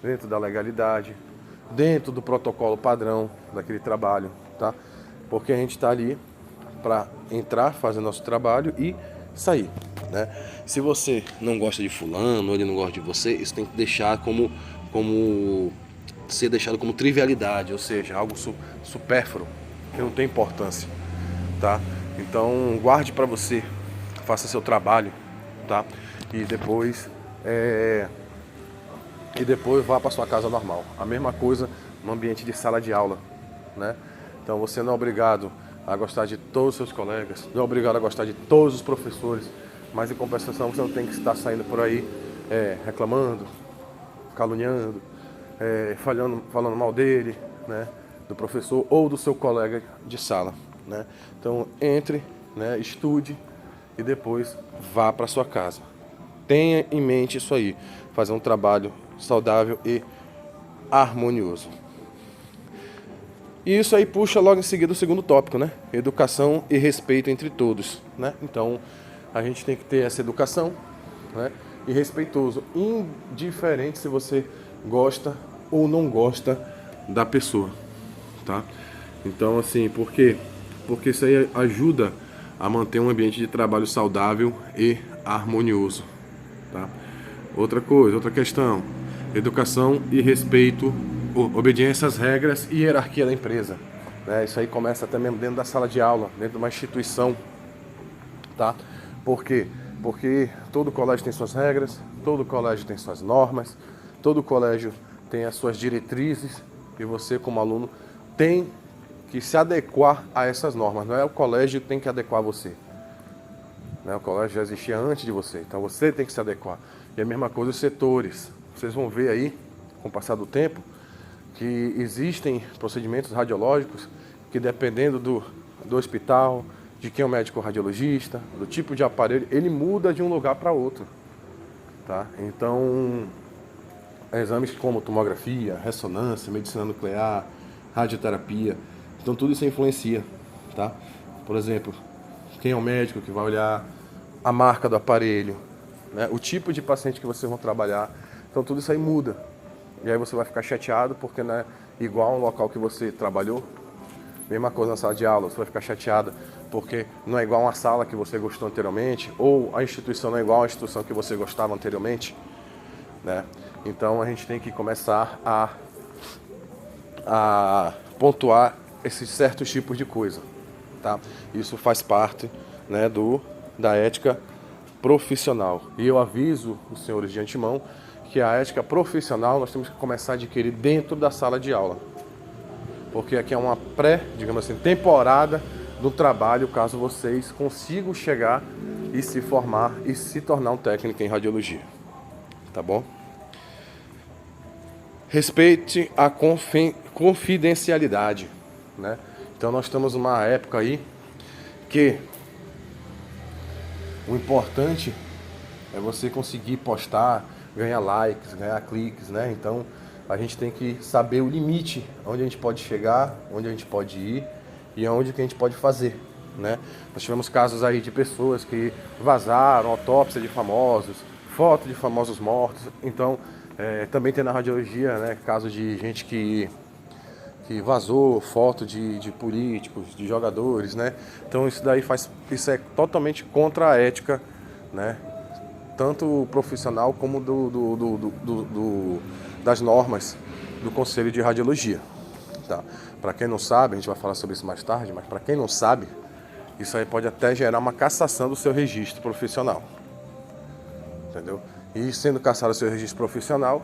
dentro da legalidade, dentro do protocolo padrão daquele trabalho, tá? Porque a gente está ali para entrar, fazer nosso trabalho e sair, né? Se você não gosta de fulano ou ele não gosta de você, isso tem que deixar como ser deixado como trivialidade, ou seja, algo supérfluo, que não tem importância, tá? Então guarde para você, faça seu trabalho, tá? E depois vá para sua casa normal. A mesma coisa no ambiente de sala de aula, né? Então você não é obrigado a gostar de todos os seus colegas, não é obrigado a gostar de todos os professores, mas em compensação você não tem que estar saindo por aí reclamando, caluniando, falando mal dele, né? Do professor ou do seu colega de sala, né? Então entre, né? Estude e depois vá para sua casa. Tenha em mente isso aí, fazer um trabalho saudável e harmonioso. E isso aí puxa logo em seguida o segundo tópico, né? Educação e respeito entre todos, né? Então a gente tem que ter essa educação, né? E respeitoso, indiferente se você gosta ou não gosta da pessoa, tá? Então assim, por quê? Porque isso aí ajuda a manter um ambiente de trabalho saudável e harmonioso, tá? Outra questão, educação e respeito, obediência às regras e hierarquia da empresa, né? Isso aí começa até mesmo dentro da sala de aula, dentro de uma instituição, tá? Por quê? Porque todo colégio tem suas regras, todo colégio tem suas normas, todo colégio tem as suas diretrizes e você como aluno tem que se adequar a essas normas. Não é o colégio que tem que adequar você, né? O colégio já existia antes de você, então você tem que se adequar. E a mesma coisa os setores. Vocês vão ver aí, com o passar do tempo, que existem procedimentos radiológicos que dependendo do hospital, de quem é o médico radiologista, do tipo de aparelho, ele muda de um lugar para outro, tá? Então, exames como tomografia, ressonância, medicina nuclear, radioterapia, então tudo isso influencia, tá? Por exemplo, quem é o médico que vai olhar a marca do aparelho, né? O tipo de paciente que vocês vão trabalhar, então tudo isso aí muda. E aí você vai ficar chateado porque não é igual ao local que você trabalhou. Mesma coisa na sala de aula, você vai ficar chateado porque não é igual a uma sala que você gostou anteriormente, ou a instituição não é igual à instituição que você gostava anteriormente, né? Então a gente tem que começar a pontuar esses certos tipos de coisa, tá? Isso faz parte, né, da ética profissional. E eu aviso os senhores de antemão que a ética profissional nós temos que começar a adquirir dentro da sala de aula. Porque aqui é uma digamos assim, temporada do trabalho, caso vocês consigam chegar e se formar e se tornar um técnico em radiologia. Tá bom? Respeite a confidencialidade, né? Então nós estamos numa época aí que o importante é você conseguir postar, ganhar likes, ganhar cliques, né? Então a gente tem que saber o limite, onde a gente pode chegar, onde a gente pode ir e onde que a gente pode fazer, né? Nós tivemos casos aí de pessoas que vazaram autópsia de famosos, foto de famosos mortos. Então também tem na radiologia, né, casos de gente que vazou foto de políticos, de jogadores, né? Então isso é totalmente contra a ética, né? Tanto profissional como das normas do Conselho de Radiologia, tá? Para quem não sabe, a gente vai falar sobre isso mais tarde, mas para quem não sabe, isso aí pode até gerar uma cassação do seu registro profissional, entendeu? E sendo cassado o seu registro profissional,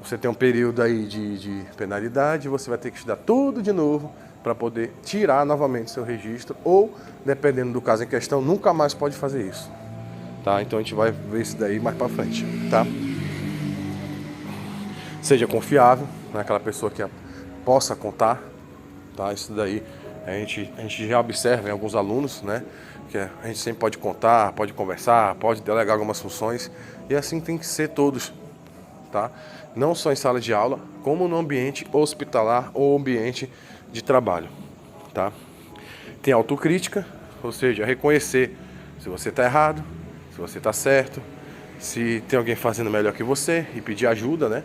você tem um período aí de penalidade, você vai ter que estudar tudo de novo para poder tirar novamente seu registro, ou, dependendo do caso em questão, nunca mais pode fazer isso, tá? Então a gente vai ver isso daí mais para frente, tá? Seja confiável, né? Aquela pessoa que possa contar, tá? Isso daí a gente já observa em alguns alunos, né? Que a gente sempre pode contar, pode conversar, pode delegar algumas funções, e assim tem que ser todos, tá? Não só em sala de aula, como no ambiente hospitalar ou ambiente de trabalho, tá? Tem autocrítica, ou seja, reconhecer se você está errado, se você está certo, se tem alguém fazendo melhor que você e pedir ajuda, né?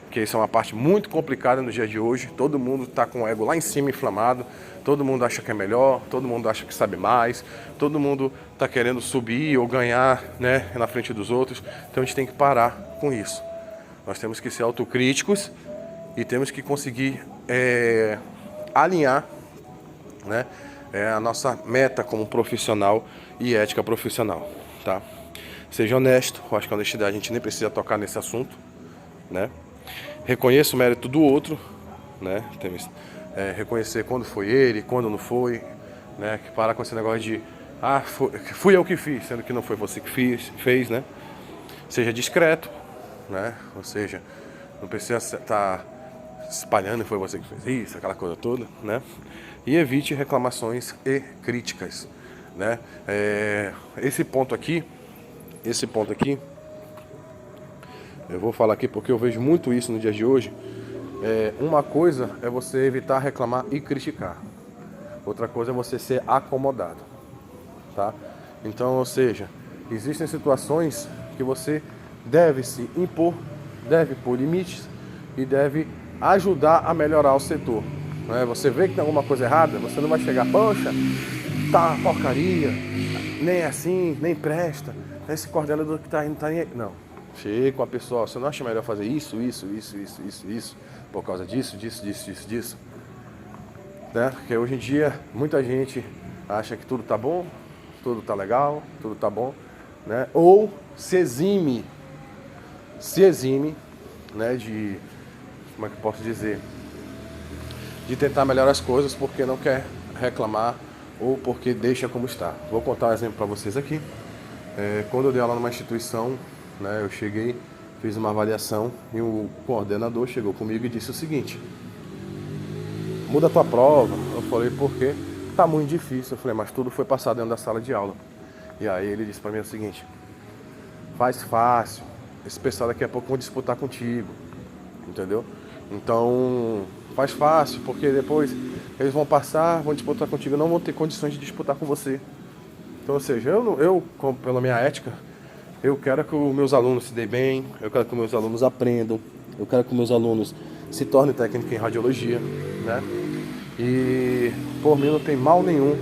que isso é uma parte muito complicada no dia de hoje. Todo mundo está com o ego lá em cima inflamado, todo mundo acha que é melhor, todo mundo acha que sabe mais, todo mundo está querendo subir ou ganhar, né, na frente dos outros. Então a gente tem que parar com isso. Nós temos que ser autocríticos e temos que conseguir alinhar, né, a nossa meta como profissional e ética profissional, tá? Seja honesto, eu acho que a honestidade a gente nem precisa tocar nesse assunto, né? Reconheça o mérito do outro, né? Reconhecer quando foi ele, quando não foi, né? Que parar com esse negócio de fui eu que fiz, sendo que não foi você que fez, né? Seja discreto, né? Ou seja, não precisa estar espalhando que foi você que fez isso, aquela coisa toda, né? E evite reclamações e críticas, né? Esse ponto aqui, eu vou falar aqui porque eu vejo muito isso no dia de hoje. Uma coisa é você evitar reclamar e criticar. Outra coisa é você ser acomodado, tá? Então, ou seja, existem situações que você deve se impor, deve pôr limites e deve ajudar a melhorar o setor, né? Você vê que tem alguma coisa errada, você não vai chegar, poxa, tá porcaria, nem assim, nem presta, esse coordenador que tá indo, tá nem... Não, chega com a pessoa, você não acha melhor fazer isso, por causa disso, né? Porque hoje em dia, muita gente acha que tudo tá bom, tudo tá legal, tudo tá bom, né? Ou se exime, né, de, como é que eu posso dizer, de tentar melhorar as coisas porque não quer reclamar ou porque deixa como está. Vou contar um exemplo para vocês aqui. Quando eu dei aula numa instituição, né, eu cheguei, fiz uma avaliação e o coordenador chegou comigo e disse o seguinte: muda a tua prova. Eu falei, por quê? Tá muito difícil. Eu falei, mas tudo foi passado dentro da sala de aula. E aí ele disse para mim o seguinte: faz fácil, esse pessoal daqui a pouco vão disputar contigo, entendeu? Então faz fácil, porque depois eles vão passar, vão disputar contigo, não vão ter condições de disputar com você. Então, ou seja, pela minha ética, eu quero que os meus alunos se deem bem, eu quero que os meus alunos aprendam, eu quero que os meus alunos se tornem técnicos em radiologia, né? E por mim não tem mal nenhum,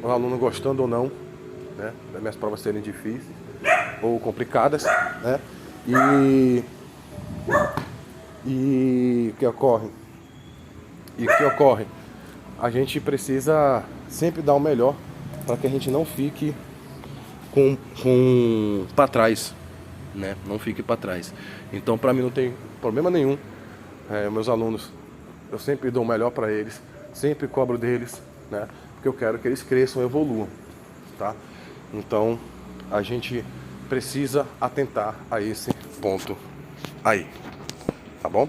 o aluno gostando ou não, né, das minhas provas serem difíceis ou complicadas, né? E o que ocorre? A gente precisa sempre dar o melhor para que a gente não fique para trás, né? Não fique para trás. Então, para mim não tem problema nenhum. Meus alunos, eu sempre dou o melhor para eles, sempre cobro deles, né? Porque eu quero que eles cresçam, evoluam, tá? Então, a gente precisa atentar a esse ponto aí, tá bom?